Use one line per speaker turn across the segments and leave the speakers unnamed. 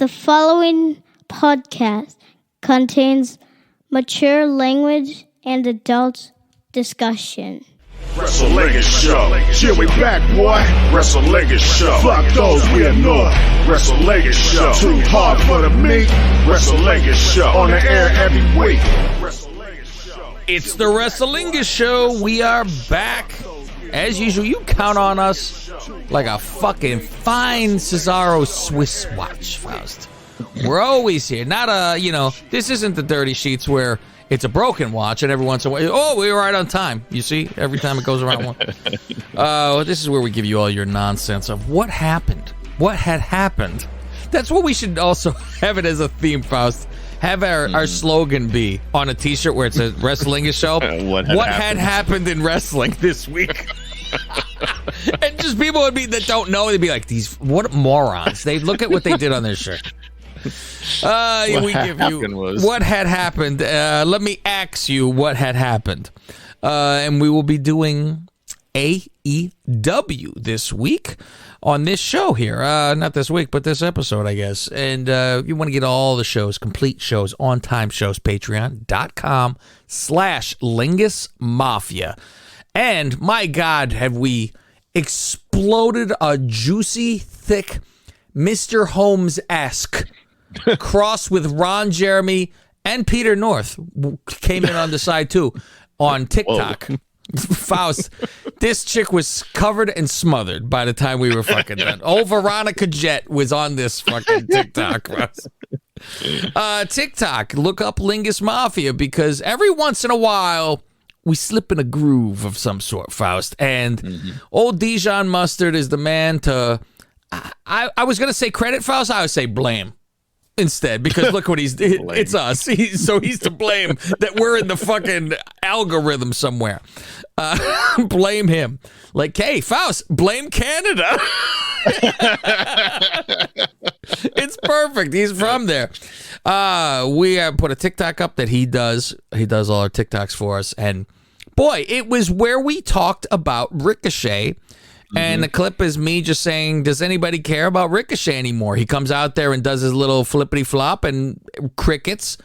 The following podcast contains mature language and adult discussion.
Wrestlingus Show. Here we back, boy. Wrestlingus Show. Fuck those we ignore. Wrestlingus Show. Too hard for the meat. Wrestlingus Show. On the air every week.
It's the Wrestlingus Show. We are back. As usual, you count on us like a fucking fine Cesaro Swiss watch, Faust. We're always here. Not this isn't the dirty sheets where it's a broken watch and every once in a while, oh, we were right on time. You see, every time it goes around one. This is where we give you all your nonsense of what happened. What had happened. That's what we should also have it as a theme, Faust. Have our slogan be on a t-shirt where it says Wrestlingus Show. What had happened in wrestling this week? And just people would be that don't know, they'd be like, these what morons. They look at what they did on their shirt. We give you what had happened. Let me ask you what had happened. And we will be doing AEW this week on this show here. Not this week, but this episode, I guess. And you want to get all the shows, complete shows, on-time shows, patreon.com/Lingus Mafia. And my God, have we exploded a juicy, thick, Mr. Holmes-esque cross with Ron Jeremy and Peter North came in on the side too on TikTok. Faust, this chick was covered and smothered by the time we were fucking done. Oh, Veronica Jett was on this fucking TikTok. TikTok, look up Lingus Mafia because every once in a while we slip in a groove of some sort, Faust. And old Dijon Mustard is the man to, I was going to say credit, Faust. I would say blame instead, because look what he's, it's us. He's to blame that we're in the fucking algorithm somewhere. Blame him. Like, hey, Faust, blame Canada. It's perfect. He's from there. We put a TikTok up that he does. He does all our TikToks for us. And boy, it was where we talked about Ricochet. And the clip is me just saying, does anybody care about Ricochet anymore? He comes out there and does his little flippity flop and crickets.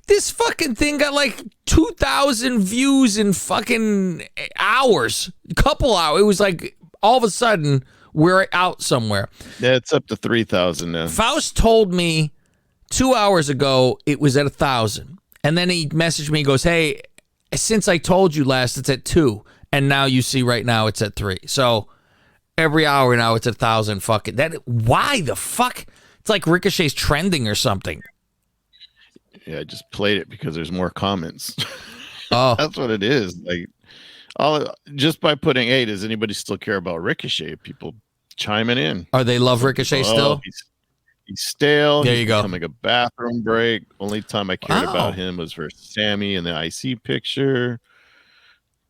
This fucking thing got like 2,000 views in fucking hours. Couple hours. It was like all of a sudden we're out somewhere.
Yeah, it's up to 3,000 now.
Faust told me 2 hours ago it was at 1,000. And then he messaged me and goes, hey, since I told you last, it's at 2. And now you see right now it's at 3. So every hour now it's at 1,000. Fuck it. Why the fuck? It's like Ricochet's trending or something.
Yeah, I just played it because there's more comments.
Oh.
That's what it is. Like, just by putting, hey, does anybody still care about Ricochet? People chiming in.
Or they love Ricochet still?
He's stale.
There
he's
you go.
Becoming a bathroom break. Only time I cared about him was for Sammy and the IC picture.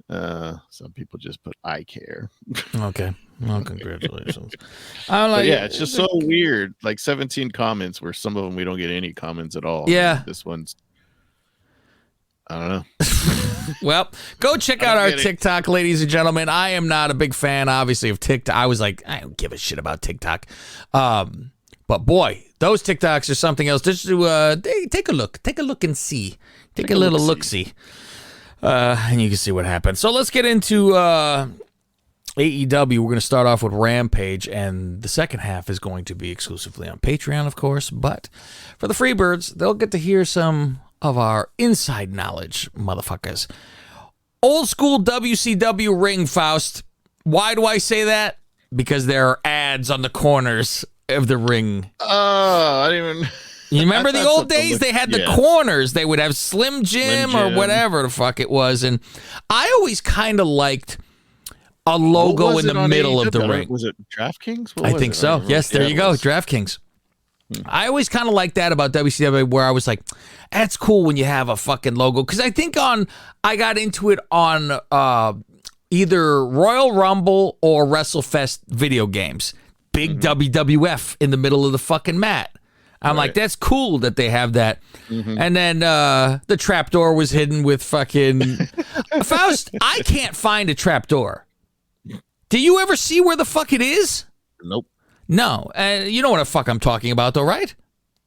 Some people just put I care.
Okay. Well, congratulations.
It's just so weird. Like 17 comments where some of them we don't get any comments at all.
Yeah.
This one's, I don't know.
Well, go check out our TikTok, ladies and gentlemen. I am not a big fan, obviously, of TikTok. I was like, I don't give a shit about TikTok. But boy, those TikToks are something else. Just to take a look. Take a look and see. Take a little look-see. And you can see what happens. So let's get into AEW. We're going to start off with Rampage, and the second half is going to be exclusively on Patreon, of course. But for the Freebirds, they'll get to hear some of our inside knowledge, motherfuckers. Old school WCW ring, Faust. Why do I say that? Because there are ads on the corners of the ring.
Oh, I didn't even...
You remember the old days? They had the corners. They would have Slim Jim or whatever the fuck it was. And I always kind of liked a logo in the middle of the ring.
Was it DraftKings?
I think so. Yes, there you go. DraftKings. I always kind of liked that about WCW, where I was like, that's cool when you have a fucking logo. Because I think I got into it on either Royal Rumble or WrestleFest video games. Big WWF in the middle of the fucking mat. I'm like, that's cool that they have that. And then the trapdoor was hidden with fucking... Faust, I can't find a trapdoor. Do you ever see where the fuck it is?
Nope.
No. You know what the fuck I'm talking about, though, right?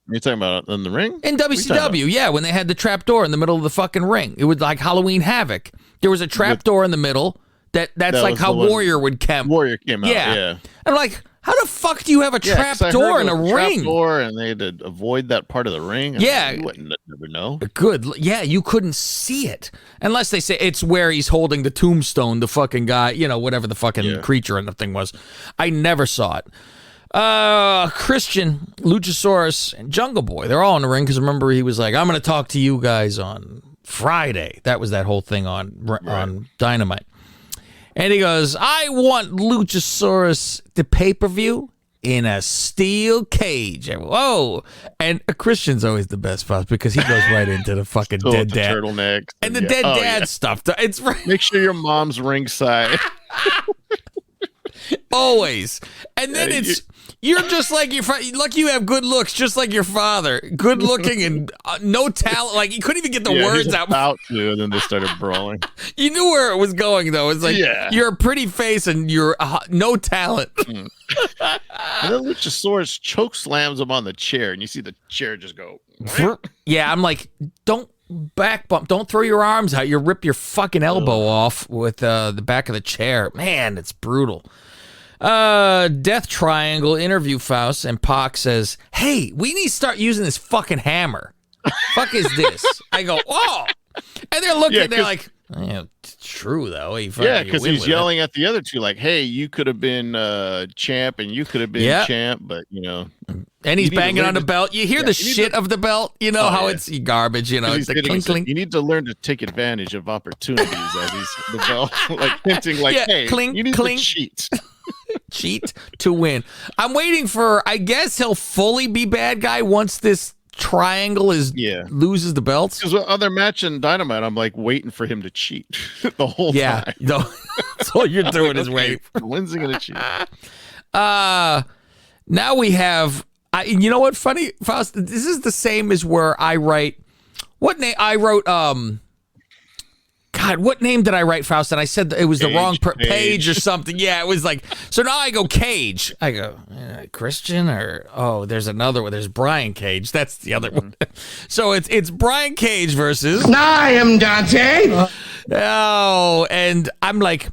You're talking about in the ring?
In WCW, yeah, when they had the trap door in the middle of the fucking ring. It was like Halloween Havoc. There was a trap door in the middle. That's like how Warrior would come.
Warrior came out, yeah.
I'm like, how the fuck do you have a trap door in a ring?
Trap door, and they had to avoid that part of the ring.
Yeah.
You wouldn't never know.
Good. Yeah, you couldn't see it. Unless they say it's where he's holding the tombstone, the fucking guy, whatever the fucking creature in the thing was. I never saw it. Christian, Luchasaurus, and Jungle Boy, they're all in the ring because remember he was like, I'm going to talk to you guys on Friday. That was that whole thing on Dynamite. And he goes, I want Luchasaurus to pay-per-view in a steel cage. Whoa. And Christian's always the best, because he goes right into the fucking dead dad.
Turtleneck.
And the dead dad stuff. It's right.
Make sure your mom's ringside.
Always. And then you're just like your father. Lucky you have good looks, just like your father. Good looking and no talent. Like, he couldn't even get the words out.
About to, and then they started brawling.
You knew where it was going, though. It's like, you're a pretty face and you're no talent.
And then Luchasaurus choke slams him on the chair, and you see the chair just go.
Yeah, I'm like, don't back bump. Don't throw your arms out. You'll rip your fucking elbow off with the back of the chair. Man, it's brutal. Death Triangle interview Faust, and Pac says, hey, we need to start using this fucking hammer. Fuck is this? I go, oh. And they're looking, they're like, it's true, though.
Because he's yelling at the other two, like, hey, you could have been champ, and you could have been champ, but,
And he's banging on the belt. You hear the shit of the belt. You know how it's garbage. It's the clink, clink.
You need to learn to take advantage of opportunities as he's the belt, like hinting, like, hey,
clink,
you need
clink.
to cheat.
Cheat to win. I'm waiting for, I guess he'll fully be bad guy once this triangle loses the belts.
Because on their match in Dynamite, I'm like waiting for him to cheat the whole time.
Yeah, that's all you're doing is waiting.
When's he gonna cheat?
Now we have. You know what? Funny, Faust. This is the same as where I write. What name I wrote? God, what name did I write, Faust? And I said it was the wrong page or something. Yeah, it was like, so now I go Cage. I go, Christian there's another one. There's Brian Cage. That's the other one. So it's Brian Cage versus.
I am Dante.
Oh, and I'm like,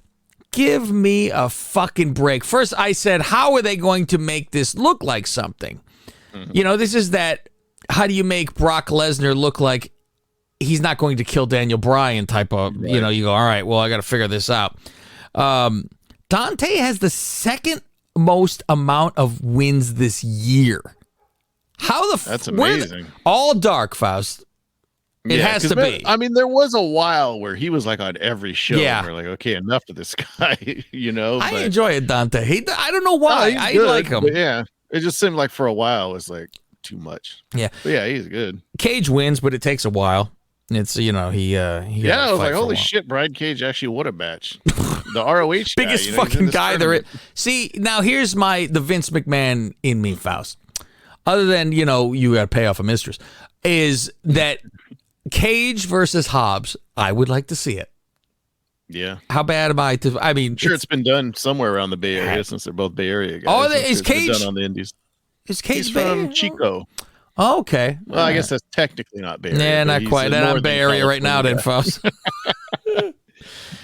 give me a fucking break. First, I said, how are they going to make this look like something? Mm-hmm. This is that, how do you make Brock Lesnar look like he's not going to kill Daniel Bryan type of, you go, all right, well, I got to figure this out. Dante has the second most amount of wins this year. How the
That's amazing.
All dark, Faust. It has to be.
I mean, there was a while where he was like on every show.
Yeah.
And we're like, okay, enough of this guy,
I enjoy it, Dante. I don't know why. I like him.
Yeah. It just seemed like for a while it was like too much.
Yeah.
But yeah, he's good.
Cage wins, but it takes a while. It's, he
I was like, holy shit, Brian Cage actually won a match. The ROH guy,
biggest fucking guy there is. See, now here's the Vince McMahon in me, Faust. Other than, you got to pay off a mistress, is that Cage versus Hobbs, I would like to see it.
Yeah.
How bad am I to,
sure it's been done somewhere around the Bay Area since they're both Bay Area guys.
Oh, is Cage
done on the Indies?
Is Cage
He's from Chico.
Oh, okay.
Well, I guess that's technically not Bay Area.
Yeah, not quite. Then I'm Bay Area right now, then, Faust.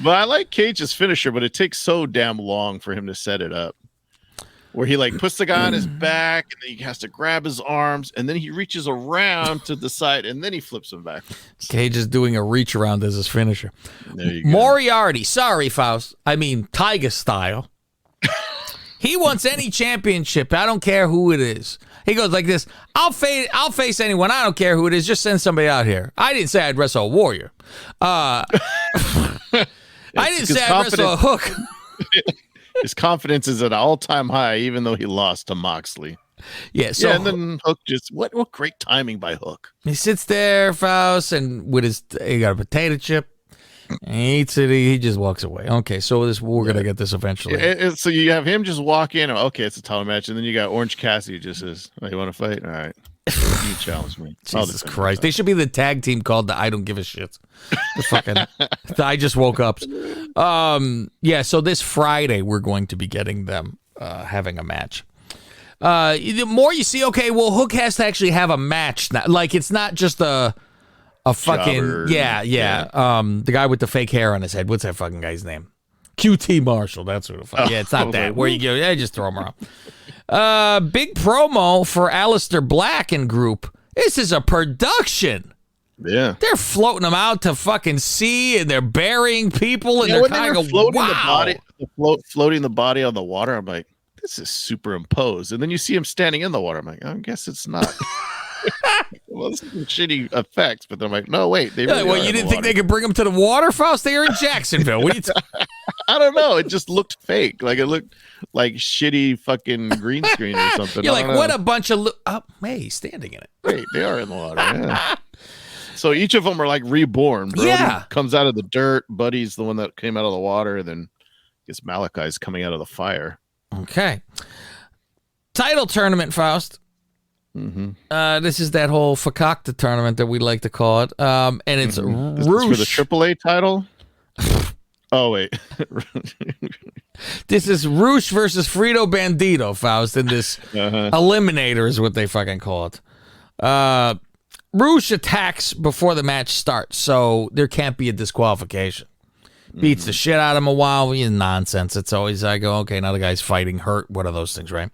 But I like Cage's finisher, but it takes so damn long for him to set it up. Where he puts the guy on his back, and then he has to grab his arms, and then he reaches around to the side, and then he flips him back.
Cage is doing a reach around as his finisher.
There you go.
Moriarty, sorry, Faust. Tiger style. He wants any championship. I don't care who it is. He goes like this. I'll face anyone. I don't care who it is. Just send somebody out here. I didn't say I'd wrestle a warrior. I didn't say I'd wrestle a Hook.
His confidence is at an all-time high, even though he lost to Moxley.
Yeah,
and then Hook just what great timing by Hook.
He sits there, Faust, and he got a potato chip. And he eats it. He just walks away. Okay, so we're gonna get this eventually.
So you have him just walk in. Okay, it's a title match, and then you got Orange Cassidy just says, "Oh, you want to fight? All right, you challenge me."
Jesus Christ! They should be the tag team called the I Don't Give a Shit. I just woke up. So this Friday we're going to be getting them having a match. The more you see, okay, well, Hook has to actually have a match now. Like, it's not just a fucking
Jobber.
The guy with the fake hair on his head. What's that fucking guy's name? QT Marshall. That's what the fuck. Yeah, it's not that. Where you go, just throw him around. Big promo for Aleister Black and group. This is a production.
Yeah,
they're floating them out to fucking sea, and they're burying people, and they're kind of
floating the body on the water. I'm like, this is superimposed, and then you see him standing in the water. I'm like, I guess it's not. Well, this is some shitty effects, but then I'm like, no, wait. They really
you didn't think they could bring them to the water, Faust? They are in Jacksonville. What are you
I don't know. It just looked fake. Like it looked like shitty fucking green screen or something.
You're like, what a bunch of... hey, he's standing in it.
Wait, they are in the water, yeah. So each of them are like reborn. Brody comes out of the dirt. Buddy's the one that came out of the water. And then I guess Malachi's coming out of the fire.
Okay. Title tournament, Faust.
Mm-hmm.
This is that whole Fakakta tournament that we like to call it. And it's Roosh.
For the AAA title? Oh, wait.
This is Roosh versus Frito Bandito, Faust, in this Eliminator is what they fucking call it. Roosh attacks before the match starts, so there can't be a disqualification. Beats the shit out of him a while. He's nonsense. It's always, I go, okay, now the guy's fighting, hurt. What are those things, right?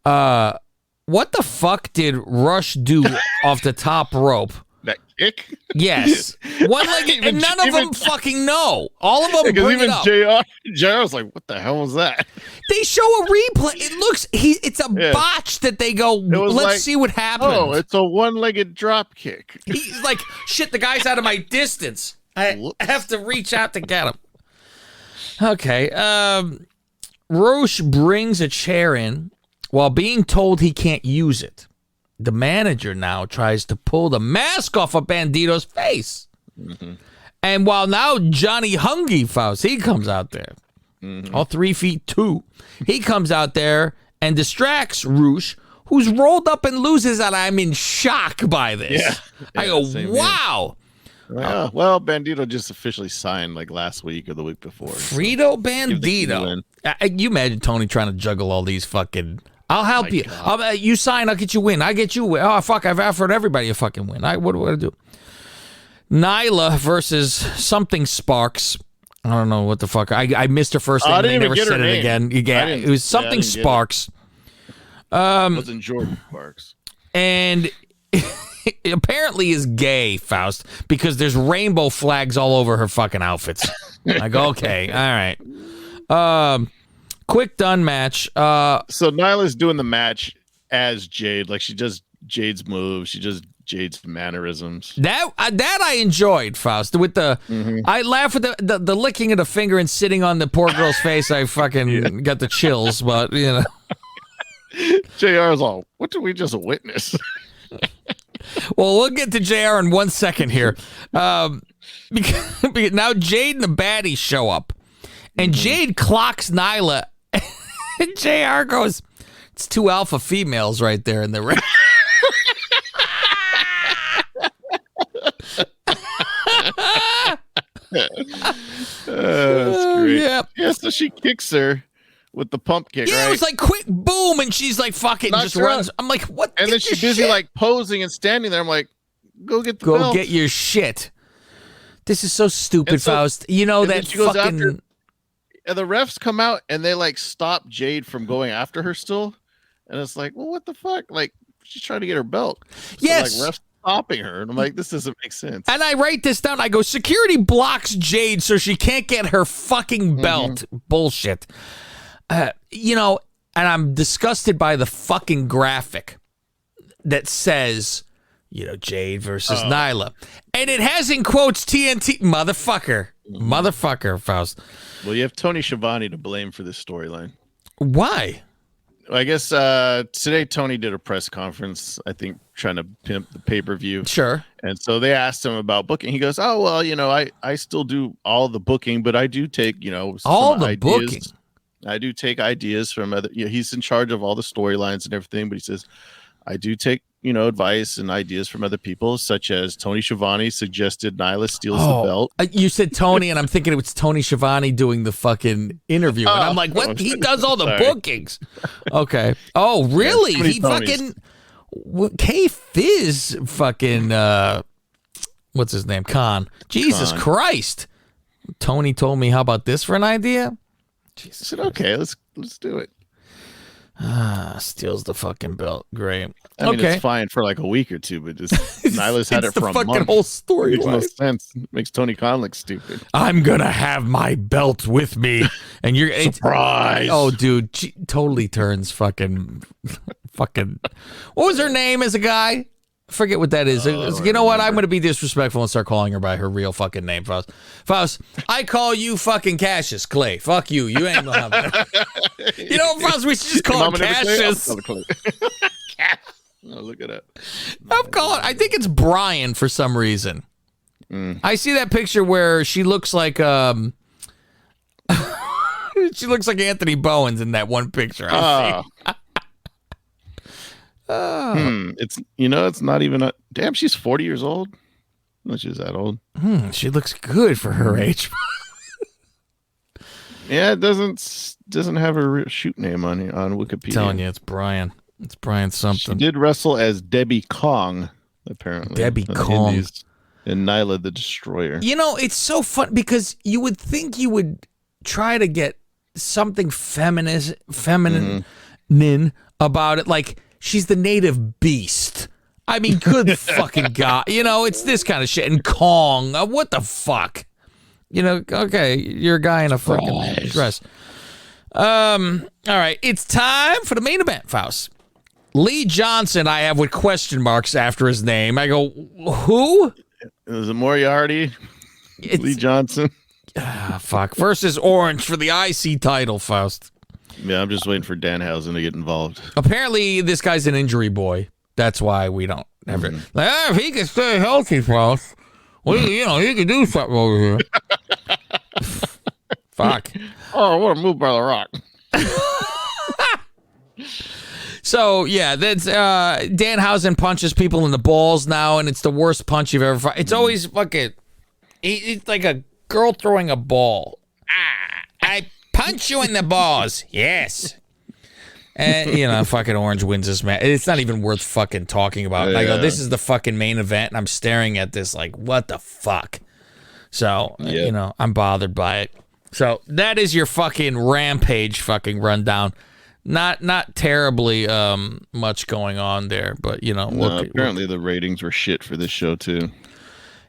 What the fuck did Rush do off the top rope?
That kick?
Yes. One-legged, and none of them fucking know. All of them bring it up.
JR was like, what the hell was that?
They show a replay. It looks, it's a botch that they go, let's see what happened.
Oh, it's a one-legged drop kick.
He's like, shit, the guy's out of my distance. I have to reach out to get him. Okay. Roosh brings a chair in while being told he can't use it. The manager now tries to pull the mask off of Bandito's face. Mm-hmm. And while now Johnny Hungy Faust, he comes out there. Mm-hmm. All 3'2". He comes out there and distracts Roosh, who's rolled up and loses, and I'm in shock by this.
Yeah.
I go, wow.
Well, Bandito just officially signed like last week or the week before.
Frito Bandito. You imagine Tony trying to juggle all these fucking... I'll help you. You sign, I'll get you win. I get you win. Oh, fuck, I've offered everybody a fucking win. What do I do? Nyla versus something Sparks. I don't know what the fuck. I missed her first name. They never said it again. It was something Sparks.
It wasn't Jordan Sparks.
And apparently is gay, Faust, because there's rainbow flags all over her fucking outfits. I go, okay, all right. Quick done match.
So Nyla's doing the match as Jade. Like she does Jade's moves. She does Jade's mannerisms.
That I enjoyed, Faust. With the I laugh at the licking of the finger and sitting on the poor girl's face. I fucking got the chills, but you know.
JR's all, what did we just witness?
Well, we'll get to JR in 1 second here. Because now Jade and the baddies show up. And Jade clocks Nyla. And JR goes, it's two alpha females right there in the ring.
That's great. Yeah, so she kicks her with the pump kick, right?
It was like quick boom, and she's like fucking just runs. I'm like, what?
And then she's busy like posing and standing there. I'm like, go get the belt.
Go get your shit. This is so stupid, Faust. You know that fucking...
And the refs come out and they like stop Jade from going after her still. And it's like, well, what the fuck? Like, she's trying to get her belt.
Yes.
So, like, refs stopping her. And I'm like, this doesn't make sense.
And I write this down. I go, security blocks Jade so she can't get her fucking belt. Bullshit. You know, and I'm disgusted by the fucking graphic that says, you know, Jade versus Nyla. And it has in quotes TNT, motherfucker. Motherfucker, Faust.
Well, you have Tony Schiavone to blame for this storyline.
Why?
I guess today Tony did a press conference, I think, trying to pimp the pay-per-view.
Sure.
And so they asked him about booking. He goes, oh, well, you know, I still do all the booking, but I do take, you know,
all the
ideas.
booking.
I do take ideas from other, you know, he's in charge of all the storylines and everything, but he says, I do take, advice and ideas from other people, such as Tony Schiavone suggested Nyla steals the belt.
You said Tony, and I'm thinking it was Tony Schiavone doing the fucking interview. And I'm like, what? He does all the bookings. Okay. Oh, really?
Yeah,
He fucking... K-Fizz fucking... what's his name? Khan. Jesus Christ. Tony told me, how about this for an idea? Jesus.
I said, okay, let's do it.
Steals the fucking belt. Great.
I mean, it's fine for like a week or two, but just Nyla's had it for a month.
The fucking whole story
makes no sense. Makes Tony Khan look stupid.
I'm gonna have my belt with me, and you're
surprise.
Oh, dude, she totally turns fucking. What was her name as a guy? Forget what that is. You know what? I'm going to be disrespectful and start calling her by her real fucking name, Faust. Faust, I call you fucking Cassius Clay. Fuck you. You ain't going to have that. You know, Faust, we should just call her Cassius.
Look it up.
I think it's Brian for some reason. I see that picture where she looks like she looks like Anthony Bowens in that one picture.
It's not even damn, she's 40 years old. No, she's that old.
She looks good for her age.
Yeah, it doesn't have her shoot name on Wikipedia.
I'm telling you, it's Brian. It's Brian something.
She did wrestle as Debbie Kong, apparently.
Debbie Kong.
Indies, and Nyla the Destroyer.
You know, it's so fun because you would think you would try to get something feminine about it, like she's the native beast. I mean, good fucking God. You know, it's this kind of shit. And Kong, what the fuck? You know, okay, you're a guy in a fucking dress. All right, it's time for the main event, Faust. Lee Johnson, I have with question marks after his name. I go, who?
Is it Moriarty? Lee Johnson?
Fuck. Versus Orange for the IC title, Faust.
Yeah, I'm just waiting for Danhausen to get involved.
Apparently, this guy's an injury boy. That's why we don't have it. Like, if he can stay healthy, Faust, well, you know, he can do something over here. Fuck.
Oh, what a move by The Rock.
So, yeah, that's Danhausen punches people in the balls now, and it's the worst punch you've ever fought. It's always fucking... It's like a girl throwing a ball. I punch you in the balls. Yes. And, you know, fucking Orange wins this match. It's not even worth fucking talking about. I go, this is the fucking main event, and I'm staring at this like, what the fuck? So, you know, I'm bothered by it. So, that is your fucking Rampage fucking rundown. Not terribly much going on there, but, you know.
Apparently the ratings were shit for this show, too.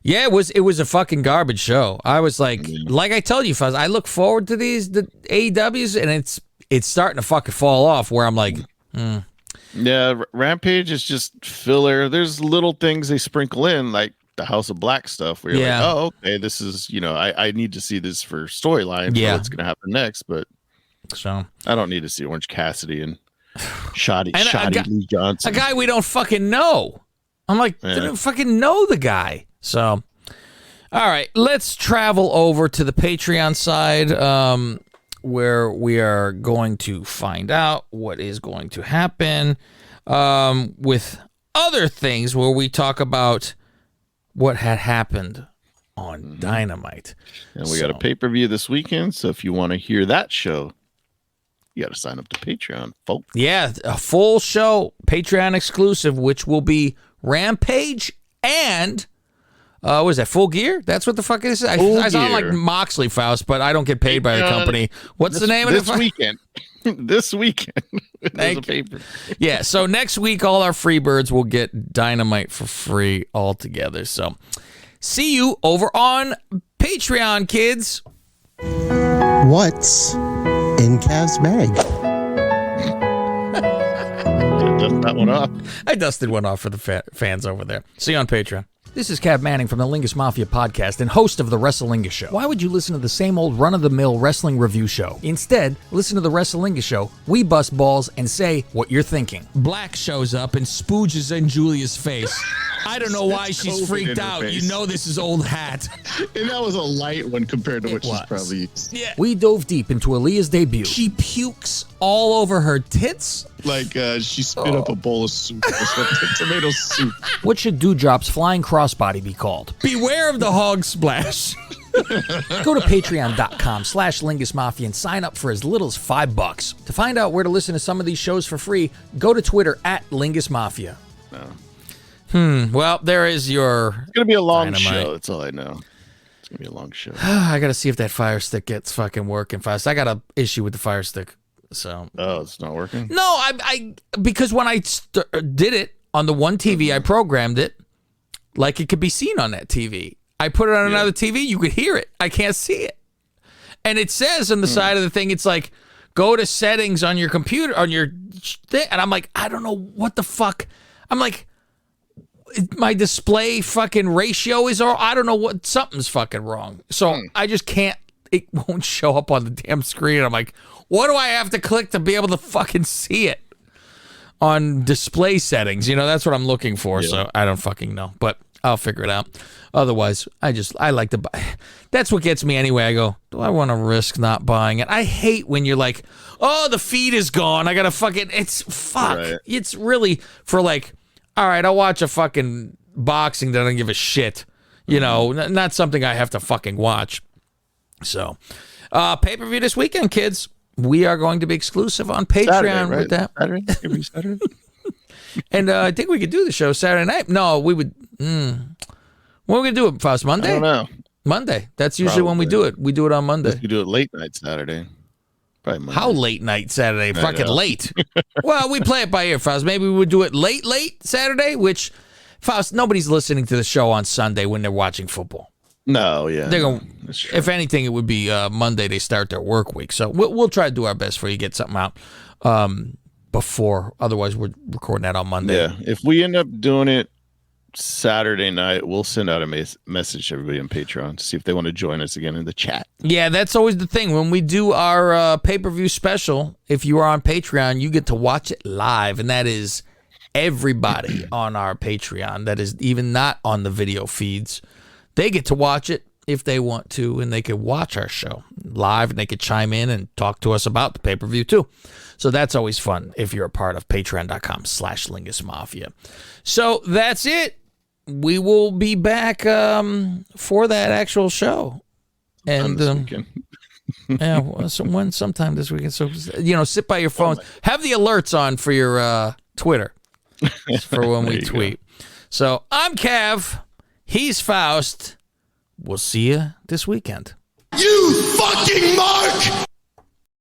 Yeah, it was a fucking garbage show. I was like I told you, Fuzz, I look forward to the AEWs, and it's starting to fucking fall off where I'm like,
Yeah, Rampage is just filler. There's little things they sprinkle in, like the House of Black stuff, where you're like, oh, okay, this is, you know, I need to see this for storyline for what's going to happen next, but
so
I don't need to see Orange Cassidy and shoddy Lee Johnson.
A guy we don't fucking know. I'm like, didn't fucking know the guy. So, all right, let's travel over to the Patreon side, where we are going to find out what is going to happen with other things where we talk about what had happened on Dynamite.
And we got a pay-per-view this weekend, so if you want to hear that show, you got to sign up to Patreon, folks. Yeah,
a full show, Patreon exclusive, which will be Rampage and... what is that, Full Gear? That's what the fuck it is? I sound like Moxley, Faust, but I don't get paid by the company. What's the name of it?
This weekend. This weekend.
Yeah, so next week, all our free birds will get Dynamite for free altogether. So see you over on Patreon, kids.
What's in Cav's bag?
Dust that one off.
I dusted one off for the fans over there. See you on Patreon. This is Cav Manning from the Lingus Mafia podcast and host of the Wrestlingus Show. Why would you listen to the same old run-of-the-mill wrestling review show? Instead, listen to the Wrestlingus Show. We bust balls and say what you're thinking. Black shows up and spooges in Julia's face. I don't know why she's
COVID
freaked
in her
out.
face.
You know this is old hat.
And that was a light one compared to what she's
was.
probably used.
Yeah. We dove deep into Aaliyah's debut. She pukes all over her tits.
Like she spit up a bowl of soup or something. Tomato soup.
What should Dewdrop's flying crossbody be called? Beware of the hog splash. Go to patreon.com/LingusMafia and sign up for as little as $5. To find out where to listen to some of these shows for free, go to Twitter @LingusMafia. Well, there is your...
It's gonna be a long
Dynamite.
show. That's all I know. It's gonna be a long show.
I gotta see if that Fire Stick gets fucking working fast. I got an issue with the Fire Stick. So
Oh, it's not working.
no, I because when I did it on the one TV, I programmed it like it could be seen on that TV. I put it on another TV, you could hear it. I can't see it. And it says on the side of the thing, it's like, go to settings on your computer, on your thing. And I'm like, I don't know what the fuck. I'm like, my display fucking ratio is all, I don't know what, something's fucking wrong. So I just can't, it won't show up on the damn screen. I'm like, what do I have to click to be able to fucking see it on display settings? You know, that's what I'm looking for. So I don't fucking know, but I'll figure it out. Otherwise, I like to buy. That's what gets me anyway. I go, do I want to risk not buying it? I hate when you're like, oh, the feed is gone. I got to fucking, it's fuck.
Right.
It's really for like, all right, I'll watch a fucking boxing that I don't give a shit. You know, not something I have to fucking watch. So, pay-per-view this weekend, kids. We are going to be exclusive on Patreon
Saturday, right?
with that.
Saturday? Every Saturday?
And I think we could do the show Saturday night. No, we would. When are we going to do it, Faust? Monday?
I don't know.
Monday. That's usually when we do it. We do it on Monday.
You do it late night Saturday. Probably Monday.
How late night Saturday? Fucking
know.
late. Well, we play it by ear, Faust. Maybe we would do it late Saturday, which, Faust, nobody's listening to the show on Sunday when they're watching football.
No, yeah.
They're going.
That's true.
If anything, it would be Monday. They start their work week, so we'll try to do our best for you, get something out before. Otherwise, we're recording that on Monday.
Yeah, if we end up doing it Saturday night, we'll send out a message to everybody on Patreon to see if they want to join us again in the chat.
Yeah, that's always the thing. When we do our pay-per-view special, if you are on Patreon, you get to watch it live, and that is everybody on our Patreon that is even not on the video feeds. They get to watch it if they want to, and they can watch our show live, and they could chime in and talk to us about the pay-per-view too. So that's always fun if you're a part of patreon.com/LingusMafia. So that's it. We will be back for that actual show. And sometime this weekend. So, sit by your phone. Have the alerts on for your Twitter for when we tweet. So I'm Cav. He's Faust. We'll see you this weekend.
You fucking mark!